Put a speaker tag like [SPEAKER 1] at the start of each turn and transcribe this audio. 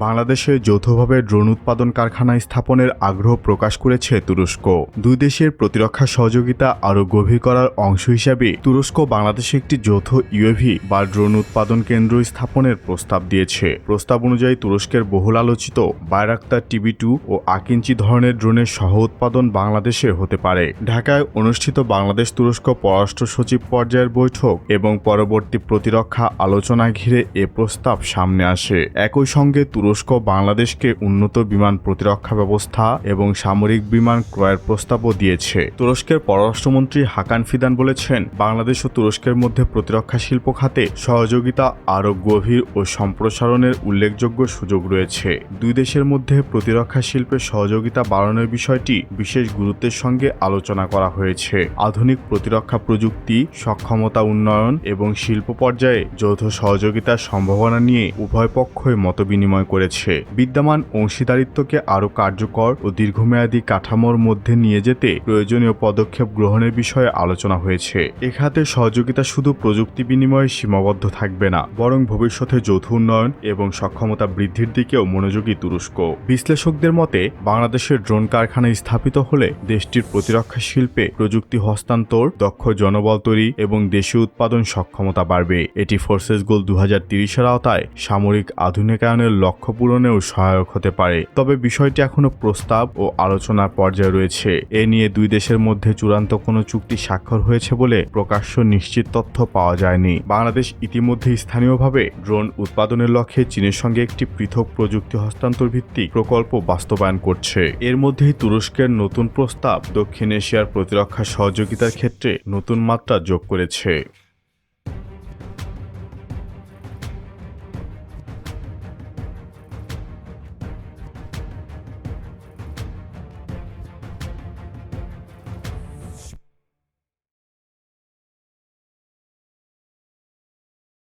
[SPEAKER 1] বাংলাদেশে যৌথভাবে ড্রোন উৎপাদন কারখানা স্থাপনের আগ্রহ প্রকাশ করেছে তুরস্ক। দুই দেশের প্রতিরক্ষা সহযোগিতা আরও গভীর করার অংশ হিসাবে তুরস্ক বাংলাদেশে একটি যৌথ ইউএভি বা ড্রোন উৎপাদন কেন্দ্র স্থাপনের প্রস্তাব দিয়েছে। প্রস্তাব অনুযায়ী তুরস্কের বহুল আলোচিত বায়রাক্তার TB2 ও আকিঞ্চি ধরনের ড্রোনের সহ উৎপাদন বাংলাদেশে হতে পারে। ঢাকায় অনুষ্ঠিত বাংলাদেশ তুরস্ক পররাষ্ট্র সচিব পর্যায়ের বৈঠক এবং পরবর্তী প্রতিরক্ষা আলোচনা ঘিরে এ প্রস্তাব সামনে আসে। একই সঙ্গে তুরস্ক বাংলাদেশকে উন্নত বিমান প্রতিরক্ষা ব্যবস্থা এবং সামরিক বিমান ক্রয়ের প্রস্তাবও দিয়েছে। তুরস্কের পররাষ্ট্রমন্ত্রী হাকান ফিদান বলেছেন, বাংলাদেশ ও তুরস্কের মধ্যে প্রতিরক্ষা শিল্প খাতে সহযোগিতা আরও গভীর ও সম্প্রসারণের উল্লেখযোগ্য সুযোগ রয়েছে। দুই দেশের মধ্যে প্রতিরক্ষা শিল্পের সহযোগিতা বাড়ানোর বিষয়টি বিশেষ গুরুত্বের সঙ্গে আলোচনা করা হয়েছে। আধুনিক প্রতিরক্ষা প্রযুক্তি, সক্ষমতা উন্নয়ন এবং শিল্প পর্যায়ে যৌথ সহযোগিতার সম্ভাবনা নিয়ে উভয় পক্ষই মতবিনিময় করেছে। বিদ্যমান অংশীদারিত্বকে আরও কার্যকর ও দীর্ঘমেয়াদী কাঠামোর মধ্যে নিয়ে যেতে প্রয়োজনীয় পদক্ষেপ গ্রহণের বিষয়ে আলোচনা হয়েছে। এ খাতে সহযোগিতা শুধু প্রযুক্তি বিনিময়ে সীমাবদ্ধ থাকবে না, বরং ভবিষ্যতে যৌথ উন্নয়ন এবং সক্ষমতা বৃদ্ধির দিকেও মনোযোগী তুরস্ক। বিশ্লেষকদের মতে, বাংলাদেশের ড্রোন কারখানা স্থাপিত হলে দেশটির প্রতিরক্ষা শিল্পে প্রযুক্তি হস্তান্তর, দক্ষ জনবল তৈরি এবং দেশীয় উৎপাদন সক্ষমতা বাড়বে। এটি ফোর্সেস গোল 2030-এর আওতায় সামরিক আধুনিকায়নের লক্ষ্য পূরণেও সহায়ক হতে পারে। তবে বিষয়টি এখনও প্রস্তাব ও আলোচনার পর্যায়ে রয়েছে। এ নিয়ে দুই দেশের মধ্যে চূড়ান্ত কোনো চুক্তি স্বাক্ষর হয়েছে বলে প্রকাশ্য নিশ্চিত তথ্য পাওয়া যায়নি। বাংলাদেশ ইতিমধ্যে স্থানীয়ভাবে ড্রোন উৎপাদনের লক্ষ্যে চীনের সঙ্গে একটি পৃথক প্রযুক্তি হস্তান্তর ভিত্তিক প্রকল্প বাস্তবায়ন করছে। এর মধ্যেই তুরস্কের নতুন প্রস্তাব দক্ষিণ এশিয়ার প্রতিরক্ষা সহযোগিতার ক্ষেত্রে নতুন মাত্রা যোগ করেছে।